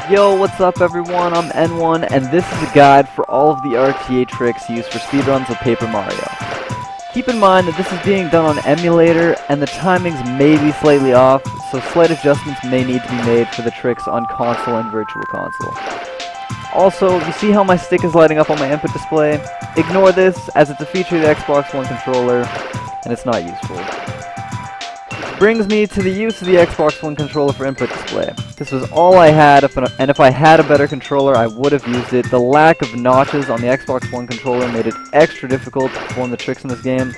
Yo, what's up everyone, I'm N1, and this is a guide for all of the RTA tricks used for speedruns of Paper Mario. Keep in mind that this is being done on emulator, and the timings may be slightly off, so slight adjustments may need to be made for the tricks on console and virtual console. Also, you see how my stick is lighting up on my input display? Ignore this, as it's a feature of the Xbox One controller, and it's not useful. Brings me to the use of the Xbox One controller for input display. This was all I had, and if I had a better controller, I would have used it. The lack of notches on the Xbox One controller made it extra difficult to perform the tricks in this game,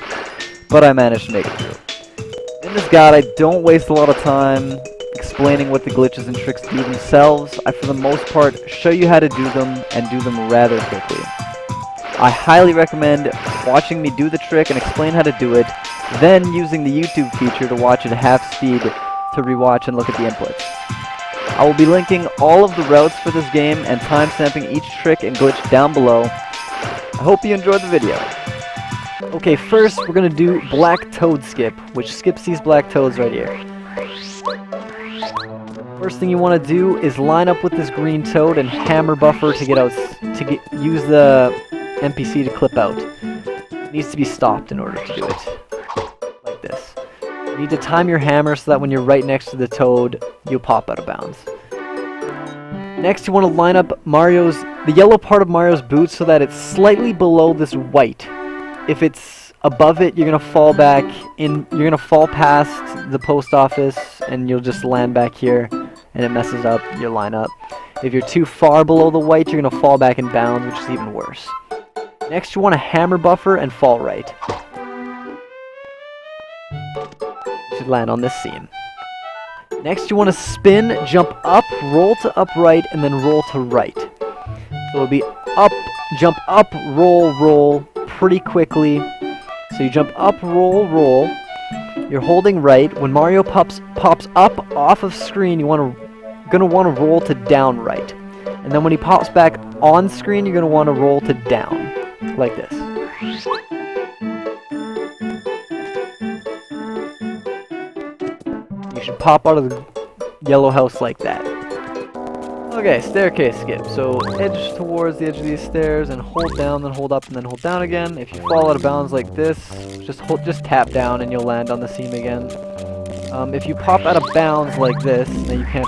but I managed to make it through. In this guide, I don't waste a lot of time explaining what the glitches and tricks do themselves. I, for the most part, show you how to do them, and do them rather quickly. I highly recommend watching me do the trick and explain how to do it, then using the YouTube feature to watch it half speed to rewatch and look at the inputs. I will be linking all of the routes for this game and timestamping each trick and glitch down below. I hope you enjoyed the video. Okay, first we're going to do Black Toad Skip, which skips these black toads right here. First thing you want to do is line up with this green toad and hammer buffer to use the NPC to clip out. It needs to be stopped in order to do it. Like this. You need to time your hammer so that when you're right next to the toad, you'll pop out of bounds. Next, you want to line up the yellow part of Mario's boots so that it's slightly below this white. If it's above it, you're gonna fall back in. You're gonna fall past the post office, and you'll just land back here, and it messes up your lineup. If you're too far below the white, you're gonna fall back in bounds, which is even worse. Next, you want to hammer buffer and fall right. You should land on this seam. Next, you want to spin, jump up, roll to upright, and then roll to right. So it'll be up, jump up, roll, roll, pretty quickly. So you jump up, roll, roll. You're holding right. When Mario pops up off of screen, you're gonna want to roll to down right. And then when he pops back on screen, you're gonna want to roll to down. Like this. You should pop out of the yellow house like that. Okay, staircase skip. So edge towards the edge of these stairs and hold down, then hold up, and then hold down again. If you fall out of bounds like this, just tap down and you'll land on the seam again. If you pop out of bounds like this, then you can't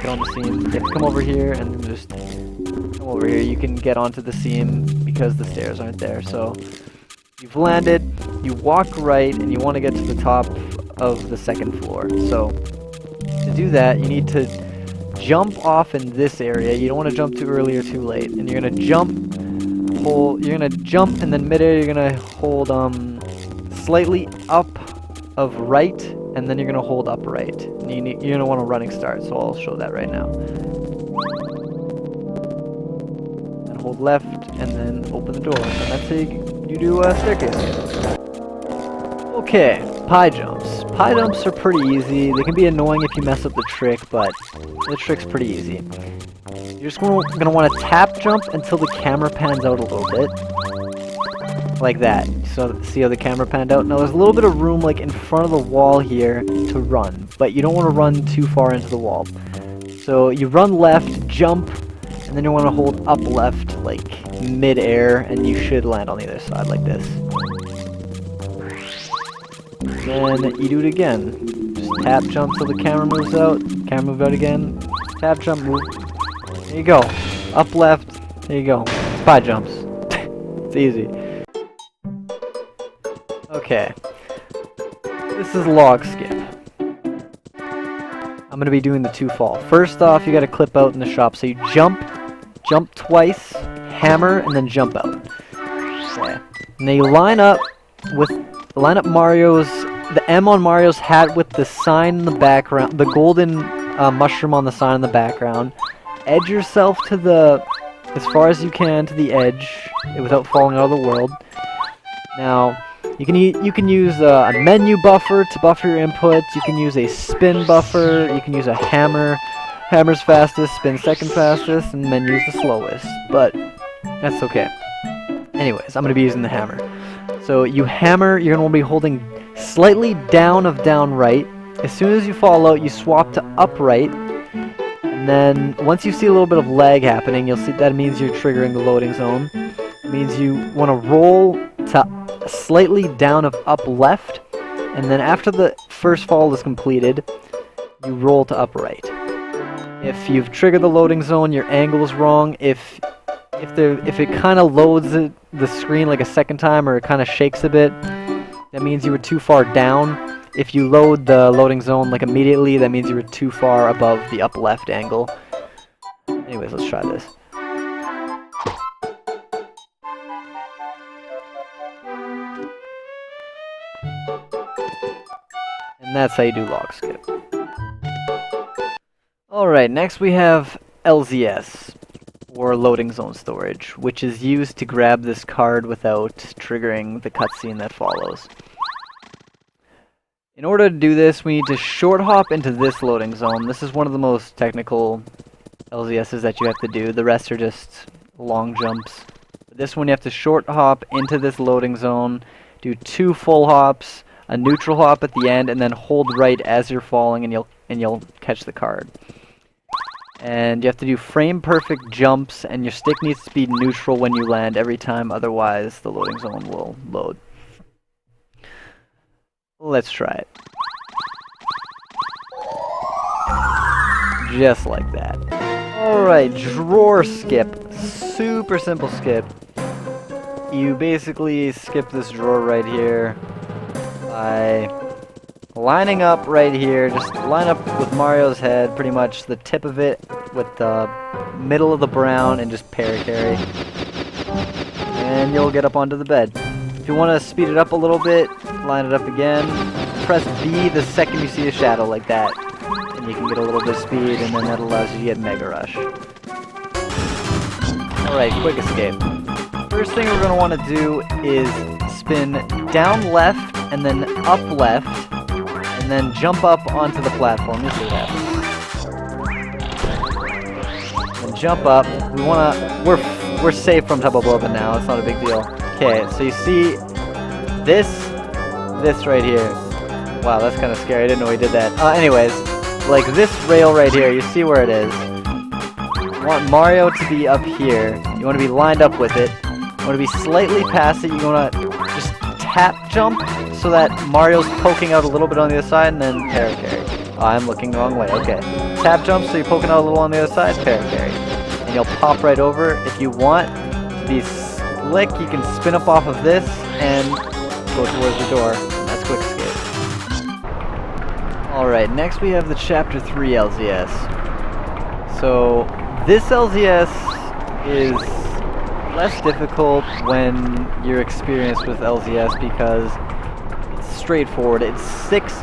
get on the seam. You have to come over here and just come over here. You can get onto the seam because the stairs aren't there. So you've landed, you walk right, and you want to get to the top of the second floor. So to do that, you need to jump off in this area. You don't want to jump too early or too late. And you're gonna jump, and then midair you're gonna hold slightly up of right, and then you're gonna hold up right. And you're gonna want a running start, so I'll show that right now. And hold left, and then open the door. And that's how you do a staircase. Okay, pie jumps. Pie jumps are pretty easy. They can be annoying if you mess up the trick, but the trick's pretty easy. You're just gonna want to tap jump until the camera pans out a little bit. Like that. So see how the camera panned out? Now there's a little bit of room like in front of the wall here to run, but you don't want to run too far into the wall. So you run left, jump, and then you want to hold up left like mid-air, and you should land on the other side like this. Then you do it again. Just tap jump till the camera moves out. Camera move out again. Tap jump, move. There you go. Up left. There you go. It's pie jumps. It's easy. Okay. This is log skip. I'm gonna be doing the two fall. First off, you gotta clip out in the shop. So you jump twice, hammer, and then jump out. Okay. Now you line up the M on Mario's hat with the sign in the background, the golden mushroom on the sign in the background. Edge yourself to as far as you can to the edge without falling out of the world. Now, you can use a menu buffer to buffer your inputs. You can use a spin buffer. You can use a hammer. Hammer's fastest, spin second fastest, and menu's the slowest. But that's okay. Anyways, I'm gonna be using the hammer. So you hammer. You're gonna want to be holding slightly down of down right. As soon as you fall out, you swap to upright. And then once you see a little bit of lag happening, you'll see that means you're triggering the loading zone. It means you want to roll to slightly down of up left, and then after the first fall is completed, you roll to up right. If you've triggered the loading zone, your angle is wrong. If it kind of loads the screen like a second time, or it kind of shakes a bit, that means you were too far down. If you load the loading zone like immediately, that means you were too far above the up left angle. Anyways, let's try this. And that's how you do log skip. Alright, next we have LZS, or loading zone storage, which is used to grab this card without triggering the cutscene that follows. In order to do this, we need to short hop into this loading zone. This is one of the most technical LZSs that you have to do. The rest are just long jumps. This one you have to short hop into this loading zone, do 2 full hops, a neutral hop at the end, and then hold right as you're falling, and you'll catch the card. And you have to do frame perfect jumps, and your stick needs to be neutral when you land every time, otherwise the loading zone will load. Let's try it. Just like that. Alright, drawer skip. Super simple skip. You basically skip this drawer right here by lining up right here. Just line up with Mario's head, pretty much the tip of it with the middle of the brown, and just Parakarry. And you'll get up onto the bed. If you want to speed it up a little bit, line it up again. Press B the second you see a shadow like that, and you can get a little bit of speed, and then that allows you to get Mega Rush. Alright, quick escape. First thing we're going to want to do is spin down left, and then up left, and then jump up onto the platform. You'll see what happens. Then jump up. We want to... We're safe from top of open now. It's not a big deal. Okay, so you see this right here. Wow, that's kind of scary. I didn't know he did that. Anyways, like this rail right here, you see where it is. You want Mario to be up here. You want to be lined up with it. You want to be slightly past it. You want to just tap jump so that Mario's poking out a little bit on the other side, and then Parakarry. Oh, I'm looking the wrong way. Okay. Tap jump so you're poking out a little on the other side, Parakarry. And you'll pop right over. If you want to be slick, you can spin up off of this and go towards the door. And that's quick escape. Alright, next we have the Chapter 3 LZS. So, this LZS is less difficult when you're experienced with LZS because it's straightforward. It's 6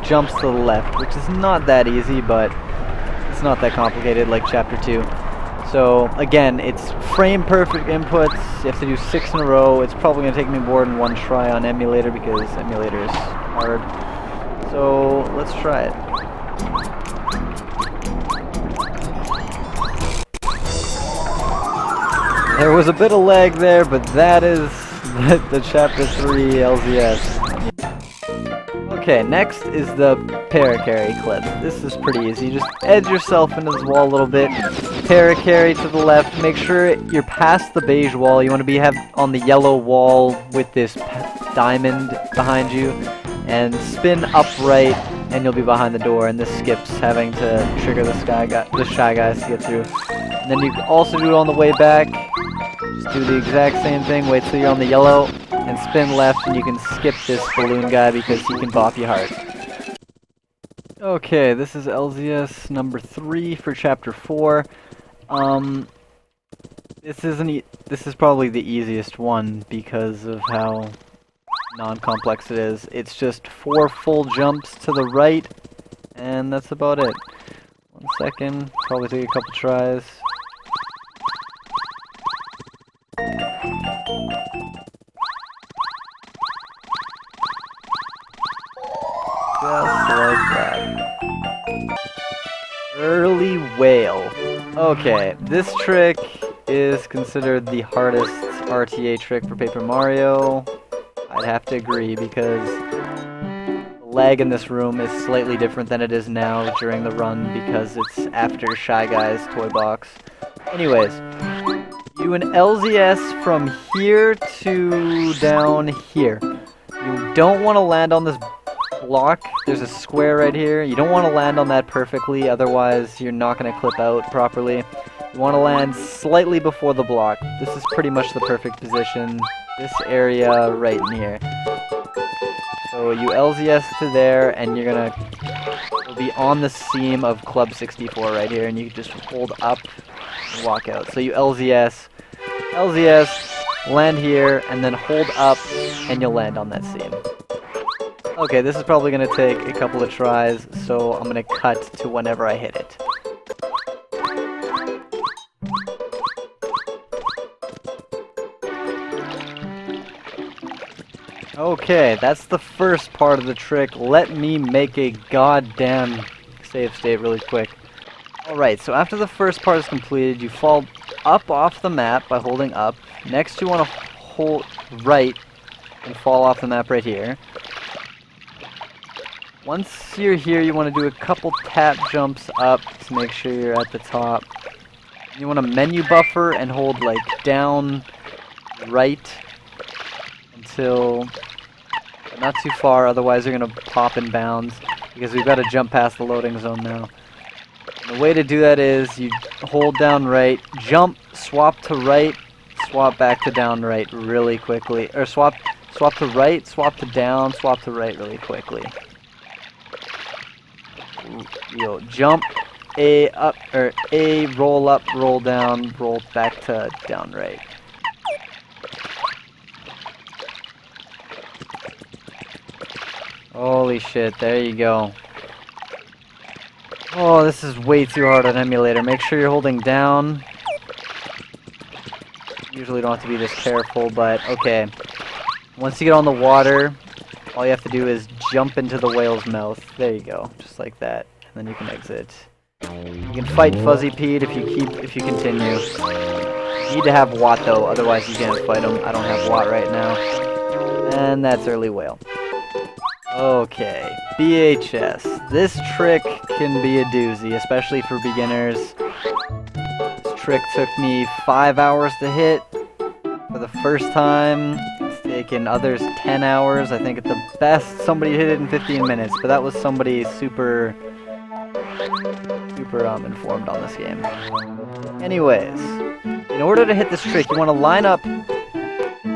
jumps to the left, which is not that easy, but it's not that complicated like Chapter 2. So, again, it's frame perfect inputs. You have to do 6 in a row. It's probably going to take me more than 1 try on emulator because emulator is hard. So, let's try it. There was a bit of lag there, but that is the Chapter 3 LZS. Okay, next is the Parakarry Clip. This is pretty easy. Just edge yourself into this wall a little bit. Parakarry to the left. Make sure you're past the beige wall. You want to be on the yellow wall with this diamond behind you. And spin upright, and you'll be behind the door. And this skips having to trigger the Shy Guys to get through. And then you can also do it on the way back. Just do the exact same thing. Wait till you're on the yellow, and spin left, and you can skip this balloon guy because he can bop you hard. Okay, this is LZS number 3 for Chapter 4. This is probably the easiest one because of how non-complex it is. It's just 4 full jumps to the right, and that's about it. 1 second, probably take a couple tries. Just like that. Early whale. Okay, this trick is considered the hardest RTA trick for Paper Mario. I'd have to agree because the lag in this room is slightly different than it is now during the run because it's after Shy Guy's toy box. Anyways, you an LZS from here to down here. You don't want to land on this block. There's a square right here. You don't want to land on that perfectly, otherwise you're not going to clip out properly. You want to land slightly before the block. This is pretty much the perfect position. This area right in here. So you LZS to there, and you're going to be on the seam of Club 64 right here, and you just hold up and walk out. So you LZS, land here, and then hold up, and you'll land on that seam. Okay, this is probably going to take a couple of tries, so I'm going to cut to whenever I hit it. Okay, that's the first part of the trick. Let me make a goddamn save state really quick. Alright, so after the first part is completed, you fall up off the map by holding up. Next you want to hold right and fall off the map right here. Once you're here, you want to do a couple tap jumps up to make sure you're at the top. You want to menu buffer and hold like down, right, until not too far, otherwise you're going to pop in bounds, because we've got to jump past the loading zone now. And the way to do that is you hold down right, jump, swap to right, swap back to down right really quickly, or swap to right, swap to down, swap to right really quickly. Yo, jump, A up, or A, roll up, roll down, roll back to down right. Holy shit, there you go. Oh, this is way too hard on emulator. Make sure you're holding down. Usually don't have to be this careful, but okay. Once you get on the water, all you have to do is jump into the whale's mouth. There you go, just like that. And then you can exit. You can fight Fuzzy Pete if you continue. You need to have Watt though, otherwise you can't fight him. I don't have Watt right now. And that's early whale. Okay, BHS. This trick can be a doozy, especially for beginners. This trick took me 5 hours to hit for the first time. It's taken others 10 hours. I think at the best somebody hit it in 15 minutes, but that was somebody super informed on this game. Anyways, in order to hit this trick, you want to line up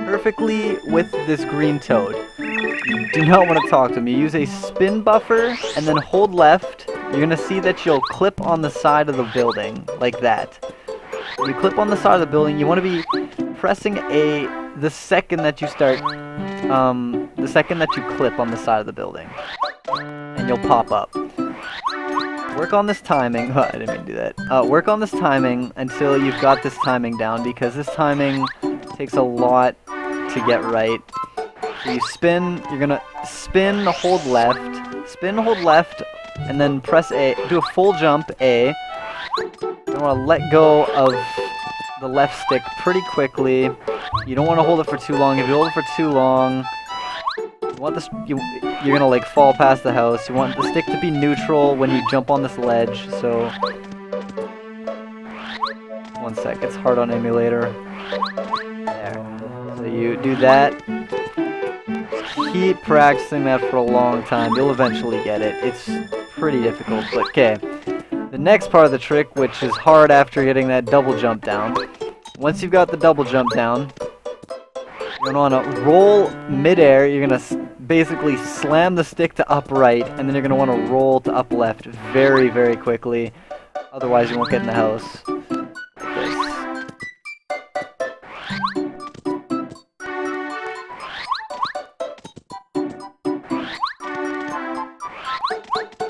perfectly with this green toad. You do not want to talk to him. You use a spin buffer and then hold left. You're going to see that you'll clip on the side of the building, like that. When you clip on the side of the building, you want to be pressing A the second that you start, the second that you clip on the side of the building. And you'll pop up. Work on this timing. I didn't mean to do that. Work on this timing until you've got this timing down, because this timing takes a lot to get right. So you spin, you're gonna spin, hold left, and then press A, do a full jump, A. You want to let go of the left stick pretty quickly. You don't want to hold it for too long. If you hold it for too long, you want this, you're gonna like fall past the house. You want the stick to be neutral when you jump on this ledge, so... One sec, it's hard on emulator. There. So you do that. Keep practicing that for a long time. You'll eventually get it. It's pretty difficult, but okay. The next part of the trick, which is hard after getting that double jump down. Once you've got the double jump down, you're going to want to roll midair. You're going to basically slam the stick to up right, and then you're going to want to roll to up left very, very quickly. Otherwise, you won't get in the house. Like this.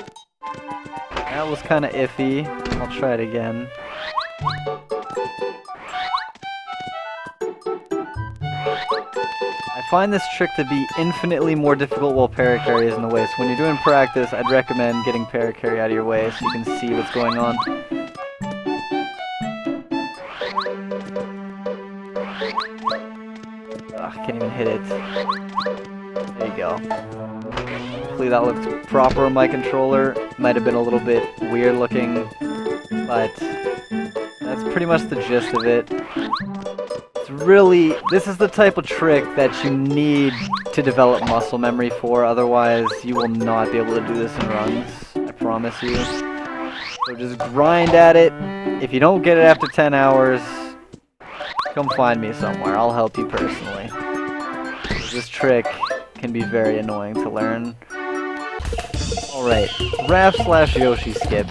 That was kind of iffy. I'll try it again. I find this trick to be infinitely more difficult while Parakarry is in the way. So when you're doing practice, I'd recommend getting Parakarry out of your way so you can see what's going on. Ugh, I can't even hit it. There you go. Hopefully that looked proper on my controller. Might have been a little bit weird looking, but that's pretty much the gist of it. It's really, this is the type of trick that you need to develop muscle memory for, otherwise you will not be able to do this in runs, I promise you. So just grind at it. If you don't get it after 10 hours, come find me somewhere, I'll help you personally. This trick can be very annoying to learn. Alright, Raph / Yoshi Skip.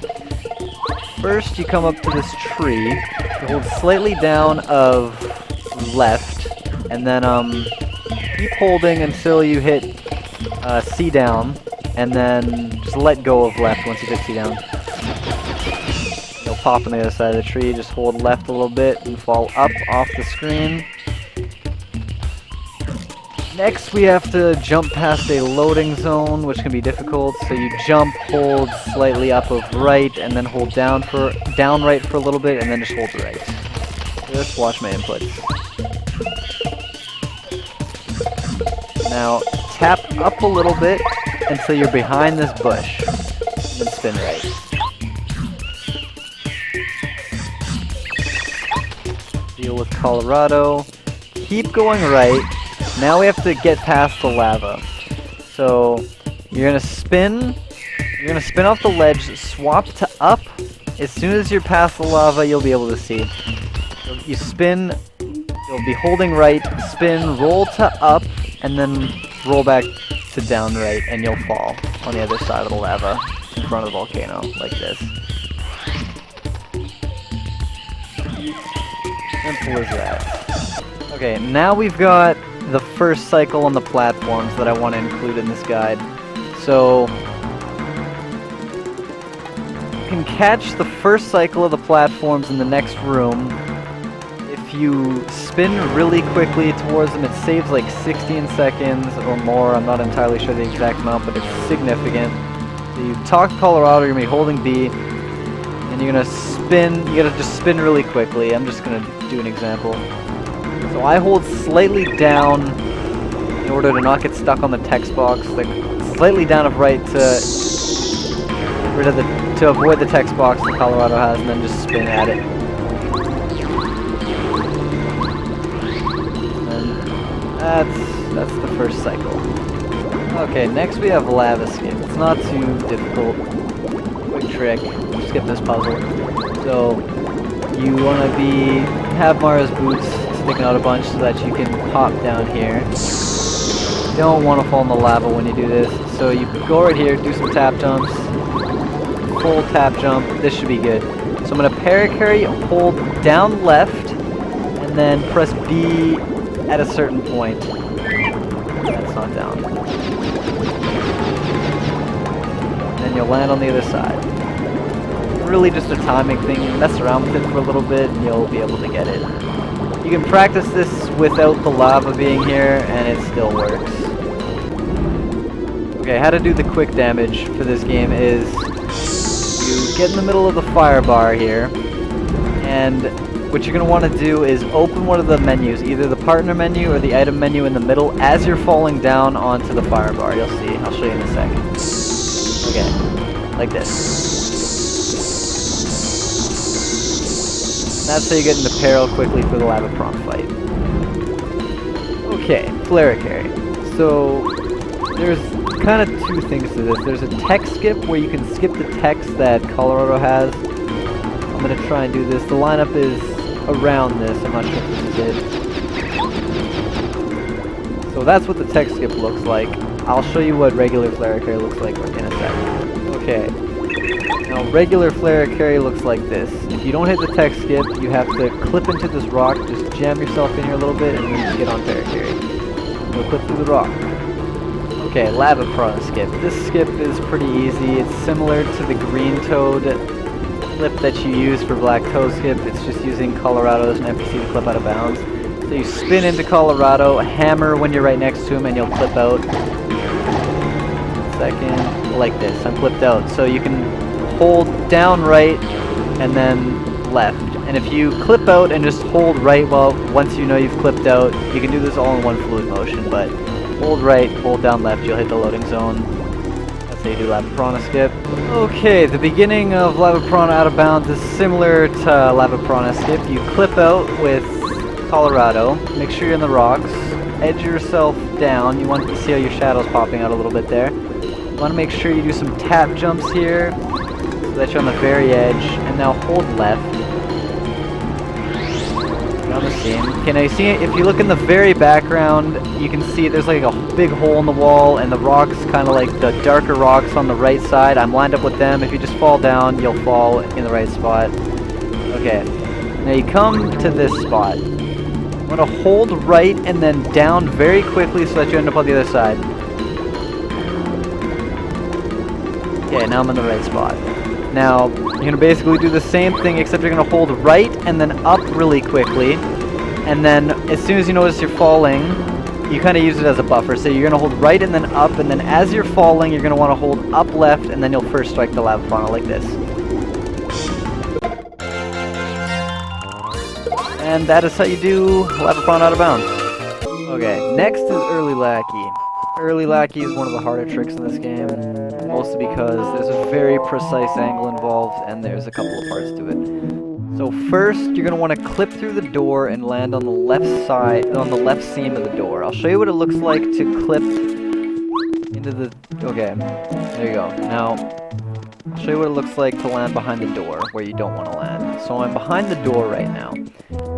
First you come up to this tree, you hold slightly down of left, and then keep holding until you hit C down, and then just let go of left once you hit C down. You'll pop on the other side of the tree, just hold left a little bit and fall up off the screen. Next we have to jump past a loading zone, which can be difficult, so you jump, hold slightly up of right, and then hold down right for a little bit, and then just hold right. Just watch my inputs. Now, tap up a little bit until you're behind this bush, and then spin right. Deal with Colorado. Keep going right. Now we have to get past the lava. So you're gonna spin off the ledge, swap to up. As soon as you're past the lava, you'll be able to see. So you spin, you'll be holding right, spin, roll to up, and then roll back to down right, and you'll fall on the other side of the lava in front of the volcano, like this. Simple as that. Okay, now we've got the first cycle on the platforms that I want to include in this guide. So you can catch the first cycle of the platforms in the next room. If you spin really quickly towards them, it saves like 16 seconds or more. I'm not entirely sure the exact amount, but it's significant. So you talk Colorado, you're going to be holding B, and you're going to spin, you got to just spin really quickly. I'm just going to do an example. So I hold slightly down in order to not get stuck on the text box, like slightly down of right to avoid the text box that Colorado has, and then just spin at it. And that's the first cycle. Okay, next we have Lava Skip. It's not too difficult. Quick trick. Skip this puzzle. So you want to have Mario's boots sticking out a bunch so that you can pop down here. You don't want to fall in the lava when you do this, so you go right here, do some tap jumps, full tap jump. This should be good. So I'm going to Parakarry, hold down left, and then press B at a certain point. That's not down. Then you'll land on the other side. Really just a timing thing. Mess around with it for a little bit and you'll be able to get it. You can practice this without the lava being here and it still works. Okay, how to do the quick damage for this game is you get in the middle of the fire bar here, and what you're going to want to do is open one of the menus, either the partner menu or the item menu in the middle as you're falling down onto the fire bar. You'll see. I'll show you in a second. Okay, like this. That's how you get into peril quickly for the lava prompt fight. Okay, Flarakarry. So there's kind of two things to this. There's a text skip where you can skip the text that Colorado has. I'm going to try and do this. The lineup is around this. I'm not sure if this is it. So that's what the text skip looks like. I'll show you what regular Flarakarry looks like in a second. Okay. Now regular Flarakarry looks like this. If you don't hit the text skip, you have to clip into this rock, just jam yourself in here a little bit, and then get on Parakarry. You'll clip through the rock. Okay, Lava Piranha Skip. This skip is pretty easy. It's similar to the Green Toad clip that you use for Black Toad Skip. It's just using Colorado as an NPC to clip out of bounds. So you spin into Colorado, hammer when you're right next to him, and you'll clip out. Second, like this. I'm clipped out. So you can hold down right and then left. And if you clip out and just hold right, well, once you know you've clipped out, you can do this all in one fluid motion, but hold right, hold down left, you'll hit the loading zone. say you do Lava Piranha Skip. Okay, the beginning of Lava Piranha Out of Bounds is similar to Lava Piranha Skip. You clip out with Colorado, make sure you're in the rocks, edge yourself down. You want to see how your shadow's popping out a little bit there. You want to make sure you do some tap jumps here, so that you're on the very edge, and now hold left. On the seam. Okay, now you see it, if you look in the very background, you can see there's like a big hole in the wall, and the rocks, kind of like the darker rocks on the right side. I'm lined up with them. If you just fall down, you'll fall in the right spot. Okay, now you come to this spot. You want to hold right and then down very quickly so that you end up on the other side. Okay, now I'm in the right spot. Now, you're going to basically do the same thing, except you're going to hold right and then up really quickly. And then, as soon as you notice you're falling, you kind of use it as a buffer. So you're going to hold right and then up, and then as you're falling, you're going to want to hold up left, and then you'll first strike the lava piranha like this. And that is how you do Lava Piranha Out of Bounds. Okay, next is Early Laki. Early Laki is one of the harder tricks in this game, mostly because there's a very precise angle involved and there's a couple of parts to it. So first, you're going to want to clip through the door and land on the left side, on the left seam of the door. I'll show you what it looks like to clip into the... Okay, there you go. Now, I'll show you what it looks like to land behind the door, where you don't want to land. So I'm behind the door right now.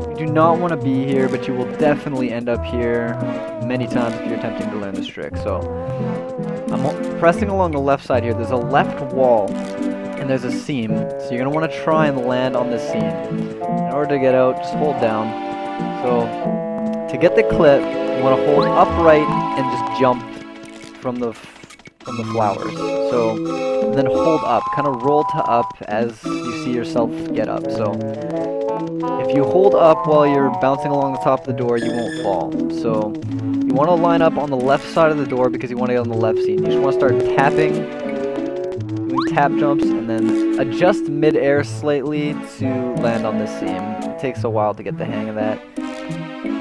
You do not want to be here, but you will definitely end up here many times if you're attempting to learn this trick. So I'm pressing along the left side here. There's a left wall, and there's a seam. So you're going to want to try and land on this seam. In order to get out, just hold down. So to get the clip, you want to hold upright and just jump from the flowers. So then hold up, kind of roll to up as you see yourself get up. So if you hold up while you're bouncing along the top of the door, you won't fall. So you want to line up on the left side of the door because you want to get on the left seam. You just want to start tapping, doing tap jumps, and then adjust mid-air slightly to land on this seam. It takes a while to get the hang of that.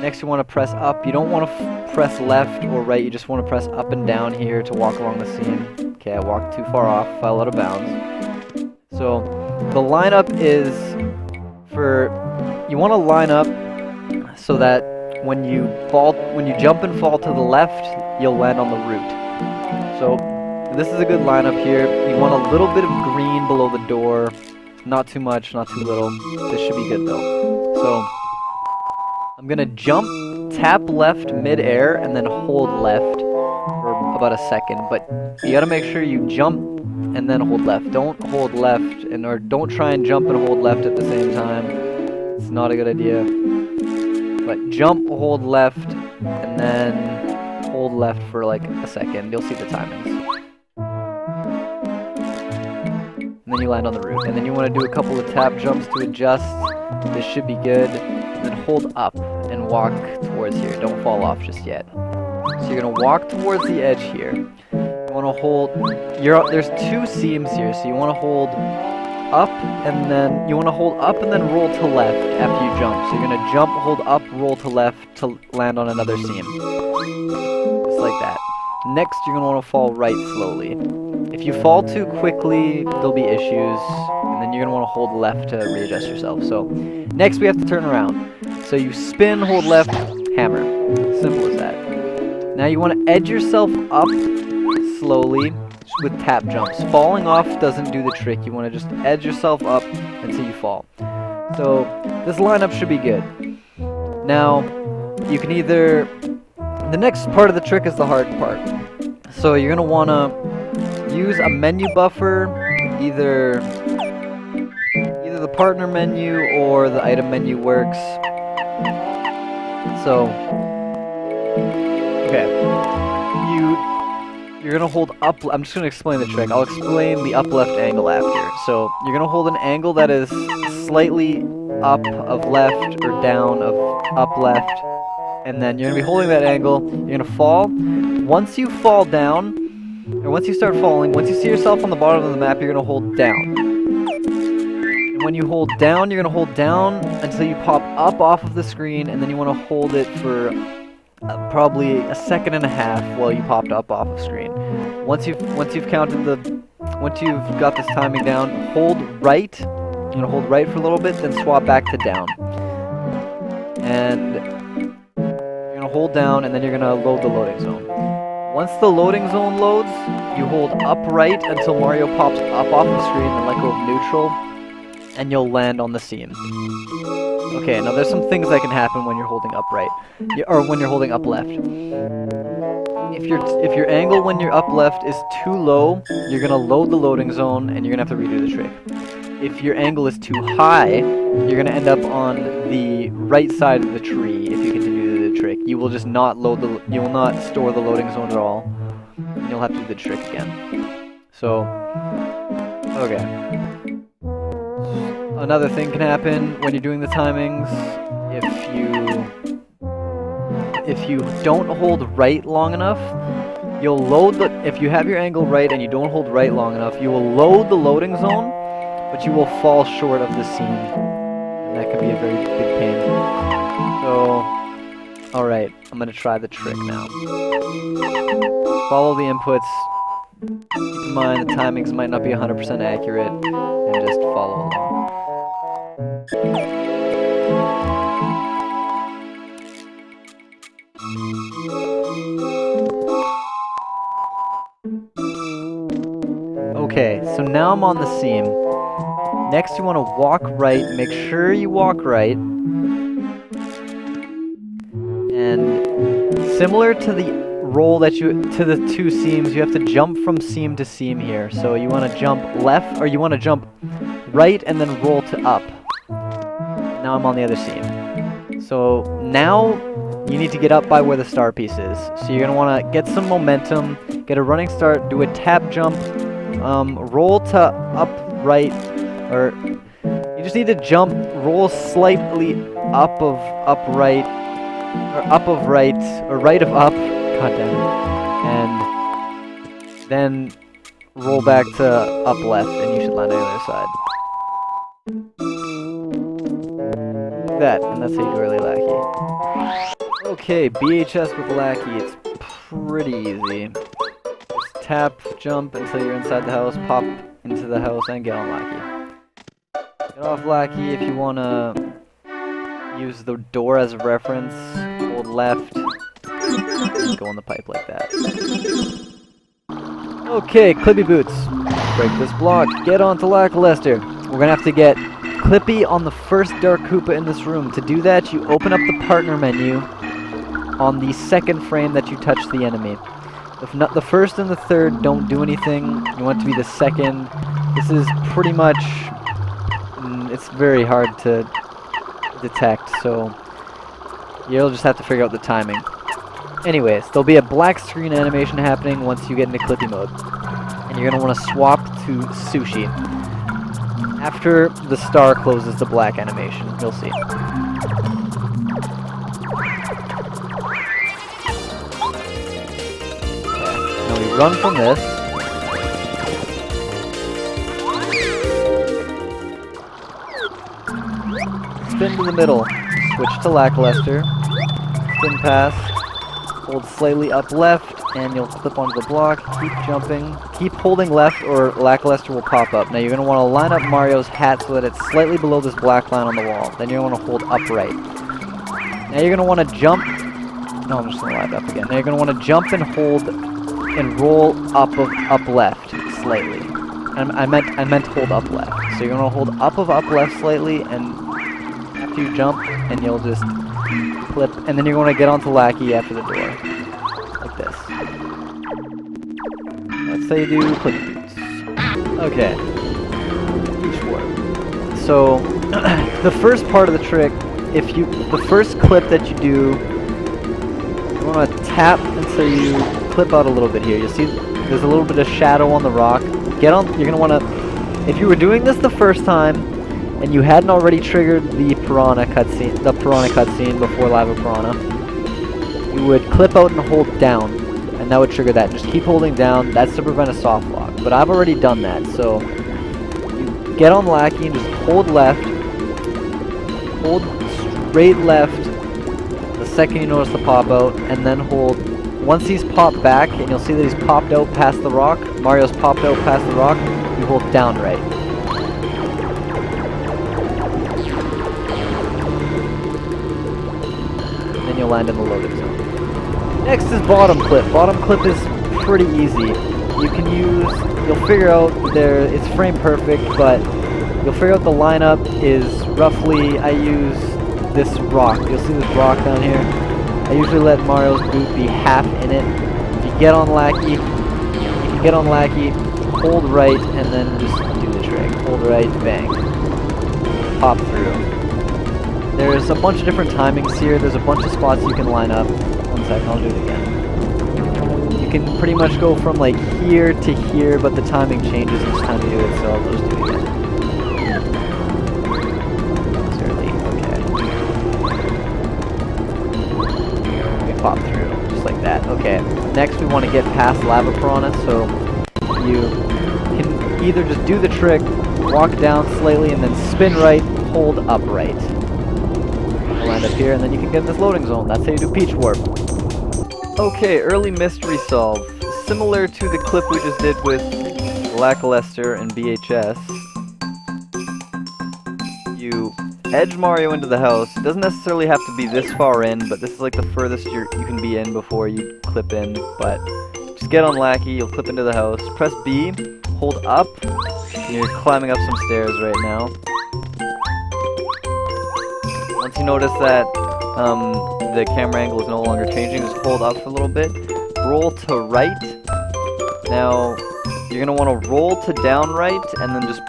Next, you want to press up. You don't want to press left or right. You just want to press up and down here to walk along the seam. Okay, I walked too far off. Fell out of bounds. So the lineup is you want to line up so that when you jump and fall to the left, you'll land on the root. So this is a good lineup here. You want a little bit of green below the door. Not too much, not too little. This should be good though. So I'm gonna jump, tap left mid-air, and then hold left for about a second. But you gotta make sure you jump and then hold left. Don't hold left, or don't try and jump and hold left at the same time. It's not a good idea. But jump, hold left, and then hold left for like a second. You'll see the timings. And then you land on the root. And then you want to do a couple of tap jumps to adjust. This should be good. And then hold up and walk towards here. Don't fall off just yet. So you're going to walk towards the edge here. You want to hold... there's two seams here, so you want to hold up, and then you want to hold up and then roll to left after you jump. So you're going to jump, hold up, roll to left to land on another seam. Just like that. Next, you're going to want to fall right slowly. If you fall too quickly, there'll be issues, and then you're going to want to hold left to readjust yourself. So next, we have to turn around. So you spin, hold left, hammer. Simple as that. Now you want to edge yourself up slowly with tap jumps. Falling off doesn't do the trick. You want to just edge yourself up until you fall. So this lineup should be good. Now you can either... The next part of the trick is the hard part. So you're going to want to use a menu buffer, either the partner menu or the item menu works. So, okay, you're gonna hold up. I'm just gonna explain the trick. I'll explain the up left angle after. So you're gonna hold an angle that is slightly up of left or down of up left, and then you're gonna be holding that angle. You're gonna fall. Once you fall down, or once you start falling, once you see yourself on the bottom of the map, you're gonna hold down. And when you hold down, you're gonna hold down until you pop up off of the screen, and then you want to hold it for probably a second and a half while you popped up off of screen. Once you've got this timing down, hold right. You're gonna hold right for a little bit, then swap back to down. And you're gonna hold down, and then you're gonna load the loading zone. Once the loading zone loads, you hold up right until Mario pops up off the screen, and let go of neutral, and you'll land on the seam. Okay, now there's some things that can happen when you're holding up right, or when you're holding up left. If your angle when you're up left is too low, you're gonna load the loading zone, and you're gonna have to redo the trick. If your angle is too high, you're gonna end up on the right side of the tree if you continue to do the trick. You will just not you will not store the loading zone at all, and you'll have to do the trick again. So, okay. Another thing can happen when you're doing the timings. If you don't hold right long enough, you'll load if you have your angle right and you don't hold right long enough, you will load the loading zone, but you will fall short of the seam. And that can be a very big pain. So, alright, I'm gonna try the trick now. Follow the inputs. Keep in mind the timings might not be 100% accurate, and just follow along. Okay, so now I'm on the seam. Next you want to walk right, make sure you walk right. And similar to the roll to the two seams, you have to jump from seam to seam here. So you want to jump left, or you want to jump right and then roll to up. Now I'm on the other seam. So now you need to get up by where the star piece is. So you're going to want to get some momentum, get a running start, do a tap jump, roll to up right, or you just need to jump, roll slightly up of right, or up of right, or right of up, god damn it, and then roll back to up left, and you should land on the other side. That, and that's how you do early Laki. Okay, BHS with Laki, it's pretty easy. Just tap, jump until you're inside the house, pop into the house, and get on Laki. Get off Laki if you want to use the door as a reference, hold left, and go on the pipe like that. Okay, Clippy Boots. Break this block, get onto Lackluster. We're going to have to get Clippy on the first Dark Koopa in this room. To do that, you open up the partner menu on the second frame that you touch the enemy. If not, the first and the third don't do anything. You want it to be the second. This is pretty much... it's very hard to detect, so you'll just have to figure out the timing. Anyways, there'll be a black screen animation happening once you get into Clippy mode. And you're going to want to swap to Sushie. After the star closes the black animation, you'll see. Okay, now we run from this. Spin to the middle. Switch to Lackluster. Spin pass. Hold slightly up left, and you'll clip onto the block. Keep jumping. Keep holding left, or Lackluster will pop up. Now you're going to want to line up Mario's hat so that it's slightly below this black line on the wall. Then you're going to want to hold up right. Now you're going to want to jump. No, I'm just going to line it up again. Now you're going to want to jump and hold and roll up left slightly. I meant hold up left. So you're going to hold up left slightly, and after you jump, and you'll just clip, and then you're going to get onto Laki after the door. Like this. That's how you do Clippy Boots. Okay. Each word. So, the first part of the trick, the first clip that you do, you want to tap until you clip out a little bit here. You see there's a little bit of shadow on the rock. You're going to want to, if you were doing this the first time, and you hadn't already triggered the Piranha cutscene before Lava Piranha, you would clip out and hold down, and that would trigger that. Just keep holding down. That's to prevent a soft lock. But I've already done that, so you get on Laki and just hold left, hold straight left the second you notice the pop out, and then hold Once he's popped back, and you'll see that he's popped out past the rock, Mario's popped out past the rock, you hold down right. And then you'll land in the loading zone. Next is bottom clip. Bottom clip is pretty easy. You can use, you'll figure out it's frame perfect, but you'll figure out the lineup is roughly, I use this rock. You'll see this rock down here. I usually let Mario's boot be half in it. If you get on Laki, hold right, and then just do the trick. Hold right, bang. Pop through. There's a bunch of different timings here. There's a bunch of spots you can line up. One second, I'll do it again. You can pretty much go from like here to here, but the timing changes each time you do it, so I'll just do it again. Pop through, just like that. Okay, next we want to get past Lava Piranha, so you can either just do the trick, walk down slightly, and then spin right, hold upright. You'll land up here, and then you can get in this loading zone. That's how you do Peach Warp. Okay, early mystery solve. Similar to the clip we just did with Lackluster and VHS. You edge Mario into the house. It doesn't necessarily have to be this far in, but this is like the furthest you can be in before you clip in. But just get on Laki, you'll clip into the house. Press B, hold up, and you're climbing up some stairs right now. Once you notice that the camera angle is no longer changing, just hold up for a little bit. Roll to right. Now, you're going to want to roll to down right, and then just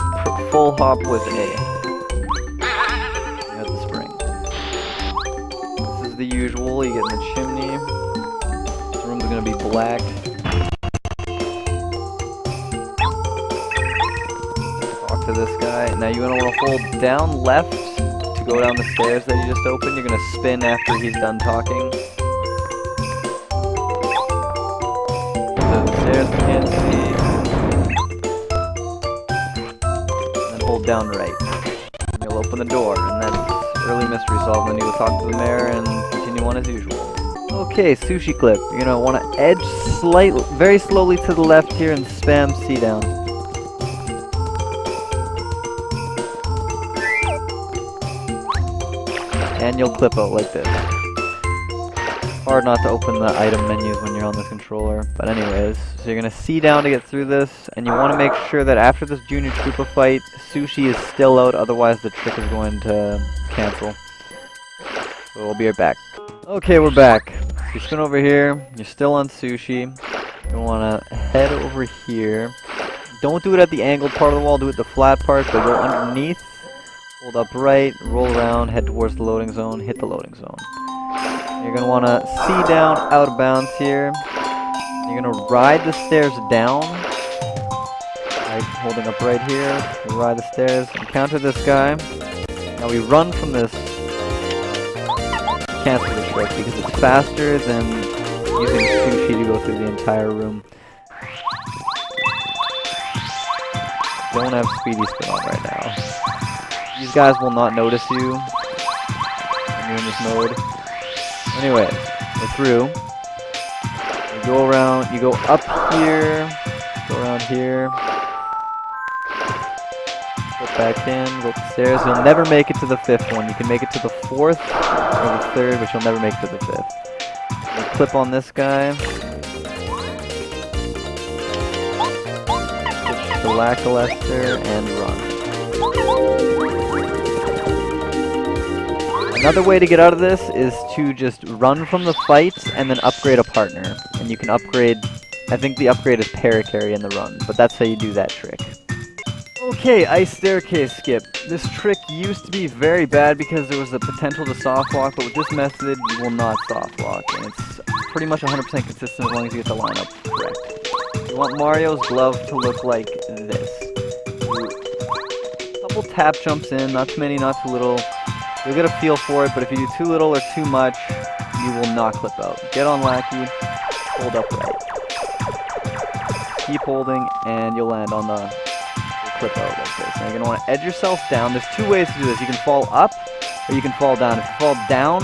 full hop with A. The usual, you get in the chimney. This room's gonna be black. Talk to this guy. Now you're gonna want to hold down left to go down the stairs that you just opened. You're gonna spin after he's done talking. The stairs you can't see. And then hold down right. And you'll open the door, and that's early mystery solve. Then you'll talk to the mayor and continue on as usual. Okay, Sushie Clip. You're gonna want to edge very slowly to the left here and spam C down. And you'll clip out like this. Hard not to open the item menus when you're on this controller. But anyways, so you're gonna C down to get through this, and you want to make sure that after this Junior Troopa fight, Sushie is still out, otherwise the trick is going to cancel. So we'll be right back. Okay, we're back. So you spin over here, you're still on Sushie. You want to head over here. Don't do it at the angled part of the wall, do it the flat part, but go underneath. Hold up right, roll around, head towards the loading zone, hit the loading zone. You're going to want to C down out of bounds here. You're going to ride the stairs down. Right, holding up right here. You ride the stairs, encounter this guy. Now we run from this. Cancel the trick because it's faster than using Sushie to go through the entire room. Don't have speedy spin on right now. These guys will not notice you when you're in this mode. Anyways, we're through. You go around, you go up here, go around here. Go back in, go up the stairs. You'll never make it to the fifth one. You can make it to the fourth or the third, but you'll never make it to the fifth. You clip on this guy. Switch to Lackluster and run. Another way to get out of this is to just run from the fight and then upgrade a partner. And you can upgrade, I think the upgrade is Parakarry in the run, but that's how you do that trick. Okay, Ice Staircase Skip. This trick used to be very bad because there was the potential to soft lock, but with this method you will not soft lock, and it's pretty much 100% consistent as long as you get the lineup correct. You want Mario's glove to look like this. A couple tap jumps in, not too many, not too little. You'll get a feel for it, but if you do too little or too much, you will not clip out. Get on Laki, hold up right. Keep holding, and you'll land on the clip out like this. Now you're going to want to edge yourself down. There's two ways to do this. You can fall up, or you can fall down. If you fall down,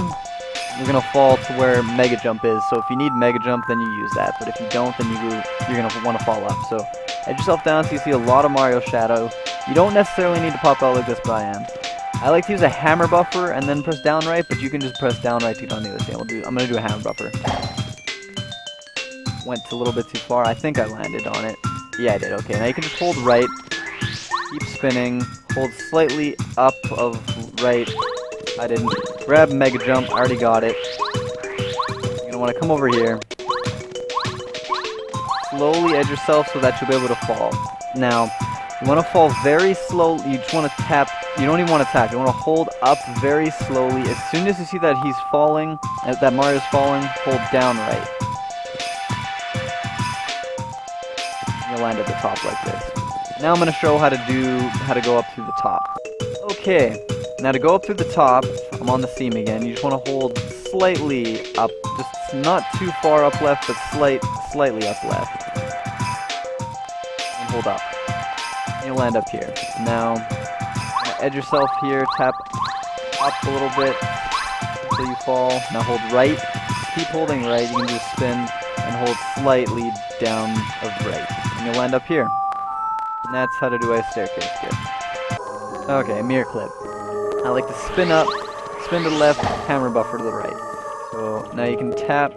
you're gonna fall to where Mega Jump is. So if you need Mega Jump, then you use that. But if you don't, then you're gonna want to fall up. So edge yourself down so you see a lot of Mario shadow. You don't necessarily need to pop out like this, but I am. I like to use a hammer buffer and then press down right, but you can just press down right to get on the other side. I'm gonna do a hammer buffer. Went a little bit too far. I think I landed on it. Yeah, I did. Okay, now you can just hold right. Keep spinning. Hold slightly up of right. I didn't. Grab Mega Jump. I already got it. You're going to want to come over here. Slowly edge yourself so that you'll be able to fall. Now, you want to fall very slowly. You just want to tap. You don't even want to tap. You want to hold up very slowly. As soon as you see that he's falling, that Mario's falling, hold down right. You'll land at the top like this. Now I'm going to show how to go up through the top. Okay, now to go up through the top, I'm on the theme again. You just want to hold slightly up, just not too far up left, but slightly up left. And hold up. And you'll land up here. Now, edge yourself here, tap up a little bit until you fall. Now hold right. Keep holding right. You can do a spin and hold slightly down of right. And you'll land up here. And that's how to do a staircase skip. Okay, mirror clip. I like to spin up, spin to the left, hammer buffer to the right. So now you can tap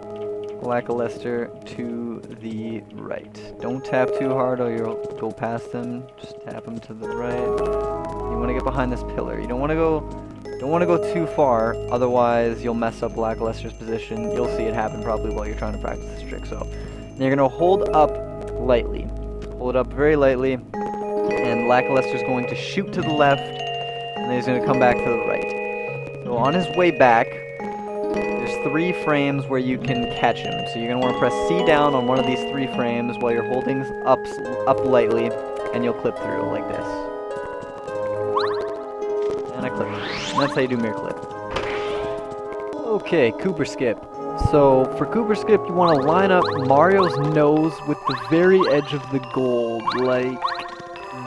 Lackluster to the right. Don't tap too hard or you'll go past them. Just tap them to the right. You want to get behind this pillar. You don't want to go too far, otherwise you'll mess up Lackluster's position. You'll see it happen probably while you're trying to practice this trick. So you're gonna hold up lightly. Hold it up very lightly, and Lackluster's going to shoot to the left, and then he's going to come back to the right. So on his way back, there's 3 frames where you can catch him. So you're going to want to press C down on one of these 3 frames while you're holding up lightly, and you'll clip through like this. And I clip. And that's how you do mirror clip. Okay, Kooper Skip. So, for Kooper Skip, you want to line up Mario's nose with the very edge of the gold, like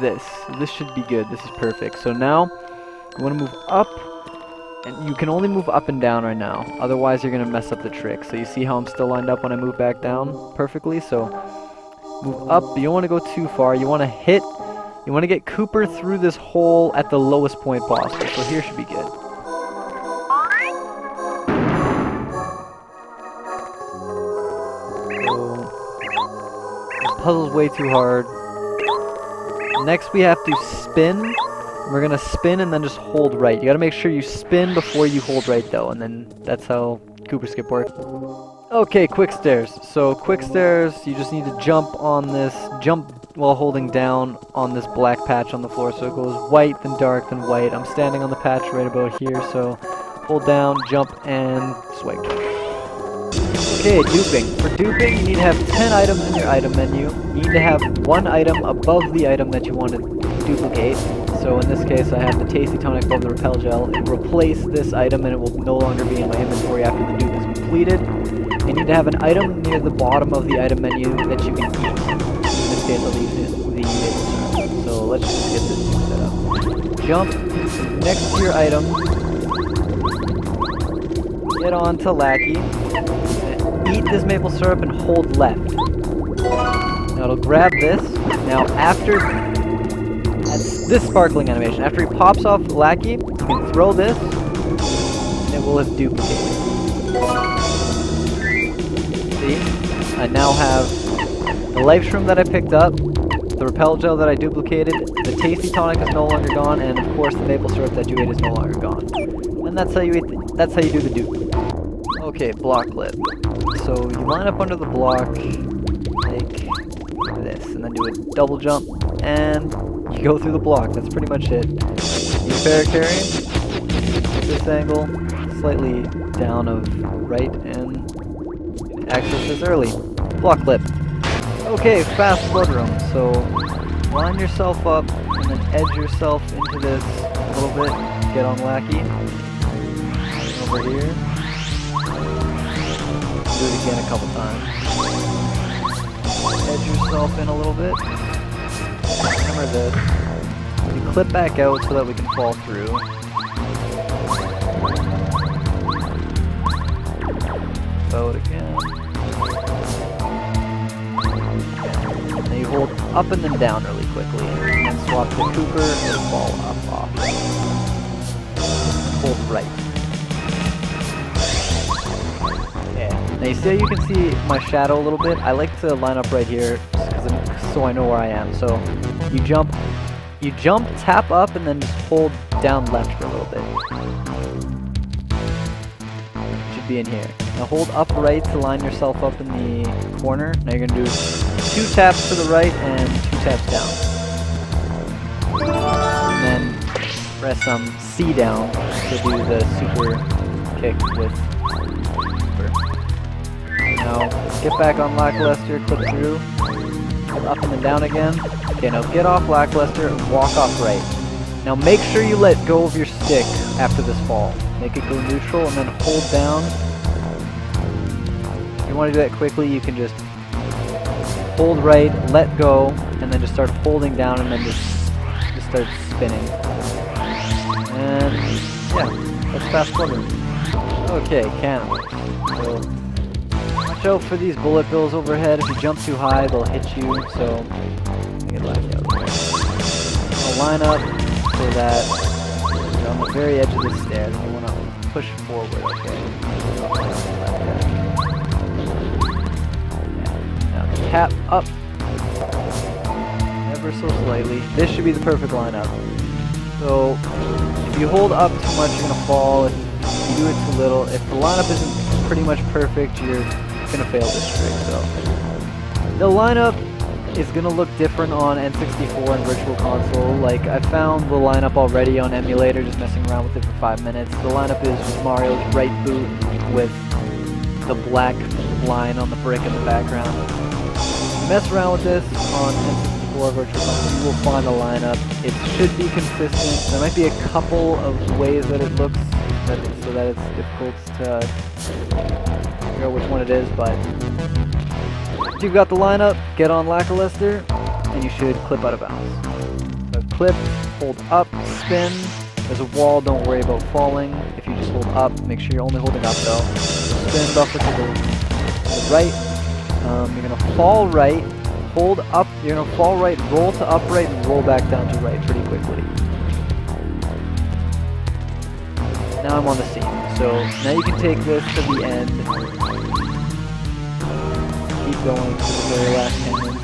this. This should be good. This is perfect. So now, you want to move up, and you can only move up and down right now. Otherwise, you're going to mess up the trick. So you see how I'm still lined up when I move back down perfectly? So, move up, but you don't want to go too far. You want to get Kooper through this hole at the lowest point possible. So here should be good. Puzzle's way too hard. Next we have to spin. We're gonna spin and then just hold right. You gotta make sure you spin before you hold right though, and then that's how Kooper Skip works. Okay, quick stairs. So quick stairs, you just need to jump while holding down on this black patch on the floor. So it goes white, then dark, then white. I'm standing on the patch right about here, so hold down, jump, and swing. Okay, duping. For duping, you need to have 10 items in your item menu. You need to have 1 item above the item that you want to duplicate. So in this case, I have the Tasty Tonic above the Repel Gel. Replace this item and it will no longer be in my inventory after the dupe is completed. You need to have an item near the bottom of the item menu that you can eat. In this case, I'll use the maple syrup. So let's just get this set up. Jump next to your item. Get on to Laki. Eat this maple syrup and hold left. Now it'll grab this. Now after this sparkling animation, after he pops off Laki, you can throw this and it will have duplicated. See? I now have the life shroom that I picked up, the Repel Gel that I duplicated, the Tasty Tonic is no longer gone, and of course the maple syrup that you ate is no longer gone. And that's how you do the dupe. Okay, block clip. So you line up under the block like this, and then do a double jump, and you go through the block. That's pretty much it. You Parakarry, this angle, slightly down of right, and access this early. Block clip. Okay, fast flood room. So line yourself up, and then edge yourself into this a little bit. Get on Laki. Over here. Do it again a couple times. Edge yourself in a little bit. Hammer this. You clip back out so that we can fall through. up and then down really quickly. And then swap to Kooper and fall up off. Hold right. Okay. Now you see how you can see my shadow a little bit? I like to line up right here so I know where I am. So you jump, tap up, and then just hold down left for a little bit. You should be in here. Now hold up right to line yourself up in the corner. Now you're going to do 2 taps to the right and 2 taps down. And then press C down to do the super kick with Kooper. Now get back on Lackluster, clip through, up and then down again. Okay, now get off Lackluster and walk off right. Now make sure you let go of your stick after this fall. Make it go neutral and then hold down. If you want to do that quickly, you can just hold right, let go, and then just start holding down and then just start spinning. And yeah, that's fast forward. Okay, Cannonless. So watch out for these bullet bills overhead. If you jump too high, they'll hit you, so get Laki out there. I'll line up so that you're on the very edge of the stairs and you want to push forward, okay? Now tap up ever so slightly. This should be the perfect lineup. So if you hold up too much, you're going to fall. If you do it too little, if the lineup isn't pretty much perfect, you're going to fail this trick. So the lineup is going to look different on N64 and Virtual Console. Like, I found the lineup already on emulator, just messing around with it for 5 minutes. The lineup is just Mario's right boot with the black line on the brick in the background. Mess around with this on N64 Virtual Console, you will find the lineup. It should be consistent. There might be a couple of ways that it looks so that it's difficult to figure out which one it is, but if you've got the lineup, get on Lackluster, and you should clip out of bounds. So clip, hold up, spin. There's a wall, don't worry about falling. If you just hold up, make sure you're only holding up though. Spin buffer to the right. You're going to fall right, hold up, you're going to fall right, roll to upright, and roll back down to right pretty quickly. Now I'm on the scene. So now you can take this to the end. Keep going to the very last cannon.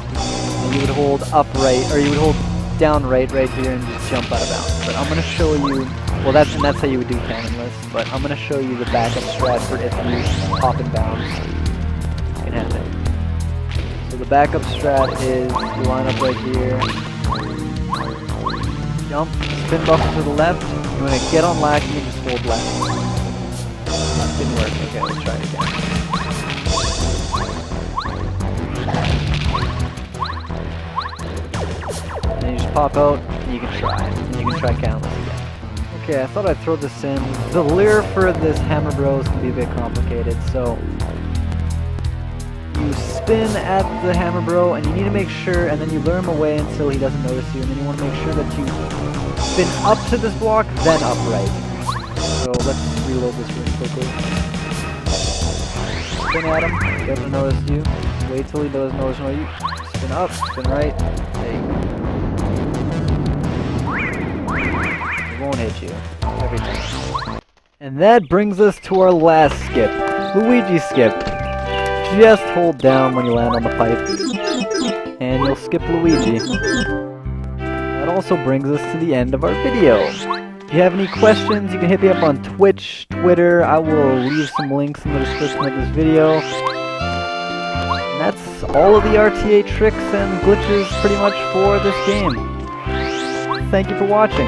And you would hold upright, or you would hold down right here and just jump out of bounds. But I'm going to show you, well that's how you would do Cannonless, but I'm going to show you the backup strat for if you hop in bounds. It can happen. So the backup strat is you line up right here, jump, spin buffer to the left, you want to get on Laki and just hold left. That didn't work, okay, let's try it again. And you just pop out, and you can try it, and you can try Cannonless again. Okay, I thought I'd throw this in. The lure for this Hammer Bros can be a bit complicated, so you spin at the Hammer Bro, and you need to make sure, and then you lure him away until he doesn't notice you, and then you want to make sure that you spin up to this block, then upright. So let's reload this really quickly. Spin at him, he doesn't notice you. Wait till he doesn't notice you. Spin up, spin right. There you go. It won't hit you every time. And that brings us to our last skip, Luigi Skip. Just hold down when you land on the pipe, and you'll skip Luigi. That also brings us to the end of our video. If you have any questions, you can hit me up on Twitch, Twitter. I will leave some links in the description of this video. And that's all of the RTA tricks and glitches pretty much for this game. Thank you for watching.